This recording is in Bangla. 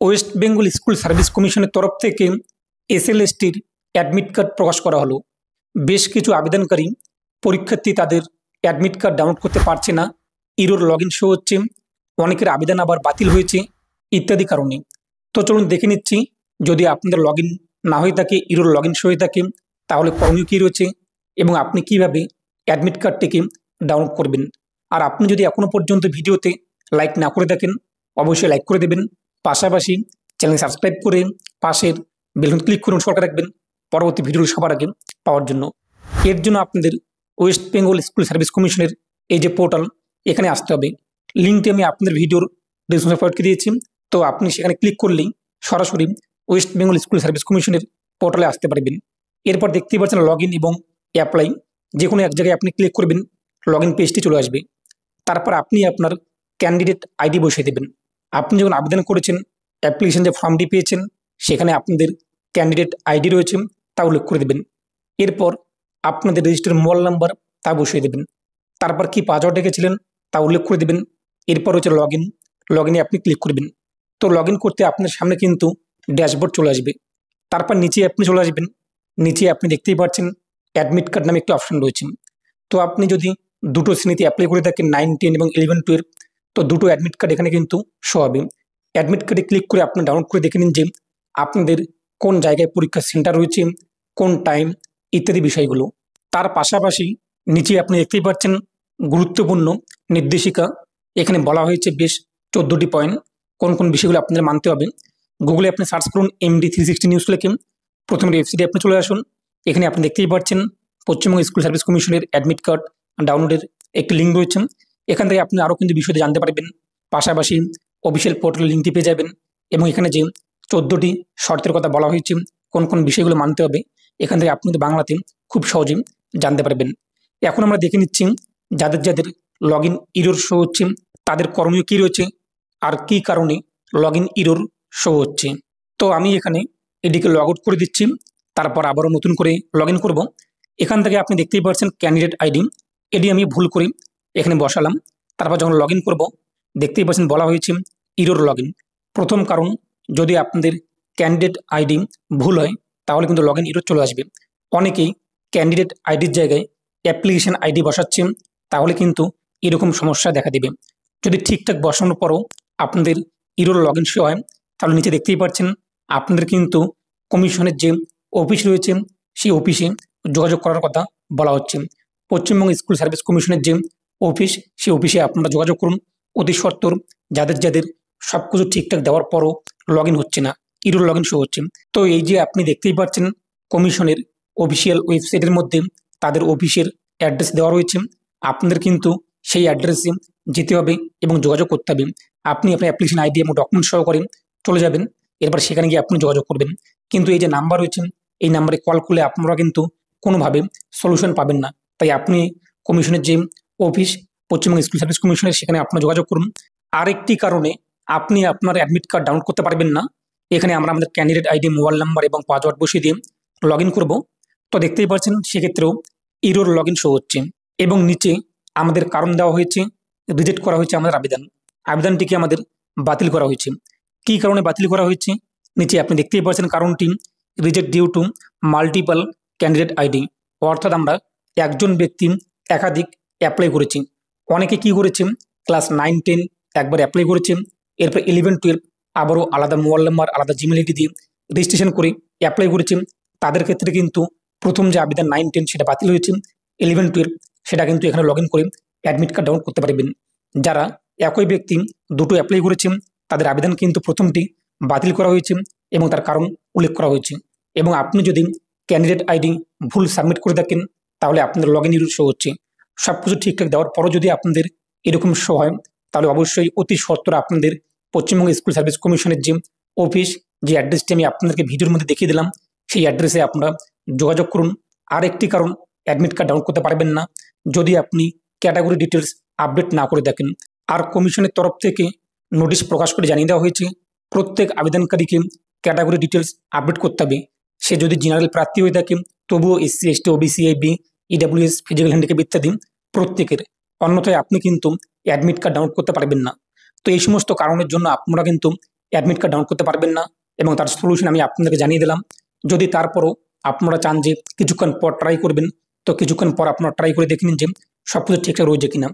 ওয়েস্ট বেঙ্গল স্কুল সার্ভিস কমিশনের তরফ থেকে এসএলএসটির অ্যাডমিট কার্ড প্রকাশ করা হলো। বেশ কিছু আবেদনকারী পরীক্ষার্থী তাদের অ্যাডমিট কার্ড ডাউনলোড করতে পারছে না, ইরোর লগইন শো হচ্ছে, অনেকের আবেদন আবার বাতিল হয়েছে ইত্যাদি কারণে। তো চলুন দেখে নিচ্ছি, যদি আপনাদের লগইন না হয়ে থাকে, ইরোর লগইন শো হয়ে থাকে, তাহলে করণীয় কী রয়েছে এবং আপনি কিভাবে অ্যাডমিট কার্ডটিকে ডাউনলোড করবেন। আর আপনি যদি এখনও পর্যন্ত ভিডিওতে লাইক না করে থাকেন, অবশ্যই লাইক করে দেবেন। পাশাপাশি চ্যানেল সাবস্ক্রাইব করে পাশের বেল ক্লিক করুন, সরকার রাখবেন পরবর্তী ভিডিও সবার আগে পাওয়ার জন্য। এর জন্য আপনাদের ওয়েস্ট বেঙ্গল স্কুল সার্ভিস কমিশনের এই যে পোর্টাল, এখানে আসতে হবে। লিঙ্কটি আমি আপনাদের ভিডিওর ডিসক্রিপশনে প্রোভাইড করে দিয়েছি। তো আপনি সেখানে ক্লিক করলেই সরাসরি ওয়েস্ট বেঙ্গল স্কুল সার্ভিস কমিশনের পোর্টালে আসতে পারবেন। এরপর দেখতেই পাচ্ছেন লগইন এবং অ্যাপ্লাই, যে কোনো এক জায়গায় আপনি ক্লিক করবেন, লগইন পেজটি চলে আসবে। তারপর আপনি আপনার ক্যান্ডিডেট আইডি বসিয়ে দেবেন। আপনি যখন আবেদন করেছেন, অ্যাপ্লিকেশন যে ফর্মটি পেয়েছেন, সেখানে আপনাদের ক্যান্ডিডেট আইডি রয়েছে, তা উল্লেখ করে দেবেন। এরপর আপনাদের রেজিস্টার্ড মোবাইল নাম্বার তা বসিয়ে দেবেন। তারপর কি পাসওয়ার্ড রেখেছিলেন তা উল্লেখ করে দেবেন। এরপর হচ্ছে লগইনে আপনি ক্লিক করবেন। তো লগইন করতে আপনার সামনে কিন্তু ড্যাশবোর্ড চলে আসবে। তারপর নিচে আপনি চলে আসবেন। নিচে আপনি দেখতেই পাচ্ছেন অ্যাডমিট কার্ড নামে একটি অপশন রয়েছে। তো আপনি যদি দুটো শ্রেণীতে অ্যাপ্লাই করে থাকেন, 9, 10 এবং 11, 12, তো দুটো অ্যাডমিট কার্ড এখানে কিন্তু শো হবে। অ্যাডমিট কার্ডে ক্লিক করে আপনি ডাউনলোড করে দেখে নিন যে আপনাদের কোন জায়গায় পরীক্ষার সেন্টার রয়েছে, কোন টাইম ইত্যাদি বিষয়গুলো। তার পাশাপাশি নিচে আপনি দেখতেই পাচ্ছেন গুরুত্বপূর্ণ নির্দেশিকা। এখানে বলা হয়েছে বেশ 14টি পয়েন্ট, কোন কোন বিষয়গুলো আপনাদের মানতে হবে। গুগলে আপনি সার্চ করুন MD 360 নিউজ লিখে, প্রথমে ওয়েবসাইটে আপনি চলে আসুন। এখানে আপনি দেখতেই পাচ্ছেন পশ্চিমবঙ্গ স্কুল সার্ভিস কমিশনের অ্যাডমিট কার্ড ডাউনলোডের একটি লিঙ্ক রয়েছে। এখান থেকে আপনি আরও কিন্তু বিষয়টি জানতে পারবেন। পাশাপাশি অফিসিয়াল পোর্টালের লিঙ্কটি পেয়ে যাবেন এবং এখানে যে 14টি শর্তের কথা বলা হয়েছে, কোন কোন বিষয়গুলো মানতে হবে, এখান থেকে আপনি বাংলাতে খুব সহজেই জানতে পারবেন। এখন আমরা দেখে নিচ্ছি যাদের যাদের লগইন ইরর শো হচ্ছে, তাদের করণীয় কী রয়েছে আর কী কারণে লগইন ইরর শো হচ্ছে। তো আমি এখানে এটিকে লগ আউট করে দিচ্ছি, তারপর আবারও নতুন করে লগইন করব। এখান থেকে আপনি দেখতেই পাচ্ছেন ক্যান্ডিডেট আইডি, এটি আমি ভুল করে এখানে বসালাম। তারপর যখন লগইন করব, দেখতেই পাচ্ছেন বলা হয়েছে ইরর লগইন। প্রথম কারণ, যদি আপনাদের ক্যান্ডিডেট আইডি ভুল হয় তাহলে কিন্তু লগইন ইরর চলে আসবে। অনেকেই ক্যান্ডিডেট আইডির জায়গায় অ্যাপ্লিকেশন আইডি বসাচ্ছেন, তাহলে কিন্তু এরকম সমস্যা দেখা দেবে। যদি ঠিকঠাক বসানোর পরও আপনাদের ইরর লগইন শো হয়, তাহলে নিচে দেখতেই পাচ্ছেন আপনাদের কিন্তু কমিশনের যে অফিস রয়েছে, সেই অফিসে যোগাযোগ করার কথা বলা হচ্ছে। পশ্চিমবঙ্গ স্কুল সার্ভিস কমিশনের যে অফিস, সেই অফিসে আপনারা যোগাযোগ করুন অতি সত্বর। যাদের যাদের সব কিছু ঠিকঠাক দেওয়ার পরও লগইন হচ্ছে না, ইরর লগইন শো হচ্ছে। তো এই যে আপনি দেখতেই পাচ্ছেন কমিশনের অফিসিয়াল ওয়েবসাইটের মধ্যে তাদের অফিসের অ্যাড্রেস দেওয়া রয়েছে। আপনাদের কিন্তু সেই অ্যাড্রেসে যেতে হবে এবং যোগাযোগ করতে হবে। আপনি আপনার অ্যাপ্লিকেশন আইডি এবং ডকুমেন্ট সহকারে চলে যাবেন, এরপর সেখানে গিয়ে আপনি যোগাযোগ করবেন। কিন্তু এই যে নাম্বার রয়েছে, এই নাম্বারে কল করলে আপনারা কিন্তু কোনোভাবে সলিউশন পাবেন না। তাই আপনি কমিশনের যে অফিস, পশ্চিমবঙ্গ স্কুল সার্ভিস কমিশনের, সেখানে আপনার যোগাযোগ করুন। আরেকটি কারণে আপনি আপনার অ্যাডমিট কার্ড ডাউনলোড করতে পারবেন না। এখানে আমরা আমাদের ক্যান্ডিডেট আইডি, মোবাইল নাম্বার এবং পাসওয়ার্ড বসিয়ে দিয়ে লগইন করব। তো দেখতেই পাচ্ছেন সেক্ষেত্রেও ইরর লগইন শো হচ্ছে এবং নিচে আমাদের কারণ দেওয়া হয়েছে, রিজেক্ট করা হয়েছে আমাদের আবেদনটিকে আমাদের বাতিল করা হয়েছে। কী কারণে বাতিল করা হয়েছে নিচে আপনি দেখতেই পাচ্ছেন কারণটি, reject due to multiple candidate ID. অর্থাৎ আমরা একজন ব্যক্তি একাধিক অ্যাপ্লাই করেছি। অনেকে কি করেছে, ক্লাস 9, 10 একবার অ্যাপ্লাই করেছে, এরপর 11, 12 আবারও আলাদা মোবাইল নাম্বার, আলাদা জিমেল আইডি দিয়ে রেজিস্ট্রেশন করে অ্যাপ্লাই করেছে। তাদের ক্ষেত্রে কিন্তু প্রথম যে আবেদন 9, 10 সেটা বাতিল হয়েছে, 11, 12 সেটা কিন্তু এখানে লগইন করে অ্যাডমিট কার্ড ডাউনলোড করতে পারবেন। যারা একই ব্যক্তি দুটো অ্যাপ্লাই করেছে, তাদের আবেদন কিন্তু প্রথমটি বাতিল করা হয়েছে এবং তার কারণ উল্লেখ করা হয়েছে। এবং আপনি যদি ক্যান্ডিডেট আইডি ভুল সাবমিট করে থাকেন, তাহলে আপনাদের লগইন ইরর শো হচ্ছে। সব কিছু ঠিকঠাক দেওয়ার পরও যদি আপনাদের এরকম শো হয়, তাহলে অবশ্যই অতি সত্বর আপনাদের পশ্চিমবঙ্গ স্কুল সার্ভিস কমিশনের যে অফিস, যে অ্যাড্রেসটি আমি আপনাদেরকে ভিডিওর মধ্যে দেখিয়ে দিলাম, সেই অ্যাড্রেসে আপনারা যোগাযোগ করুন। আরেকটি কারণ, অ্যাডমিট কার্ড ডাউনলোড করতে পারবেন না যদি আপনি ক্যাটাগরি ডিটেলস আপডেট না করে থাকেন। আর কমিশনের তরফ থেকে নোটিশ প্রকাশ করে জানিয়ে দেওয়া হয়েছে প্রত্যেক আবেদনকারীকে ক্যাটাগরি ডিটেলস আপডেট করতে হবে। সে যদি জেনারেল প্রার্থী হয়ে থাকে, তবুও SC, ST, OBC, AB, EWS, physical handicap ইত্যাদি প্রত্যেকের, অন্যথায় আপনি কিন্তু অ্যাডমিট কার্ড ডাউনলোড করতে পারবেন না। তো এই সমস্ত কারণের জন্য আপনারা কিন্তু অ্যাডমিট কার্ড ডাউনলোড করতে পারবেন না, এবং তার সলিউশন আমি আপনাদেরকে জানিয়ে দিলাম। যদি তারপরও আপনারা চান যে কিছুক্ষণ পর ট্রাই করবেন, তো কিছুক্ষণ পর আপনারা ট্রাই করে দেখে নিন যে সব কিছু ঠিকঠাক রয়েছে কিনা।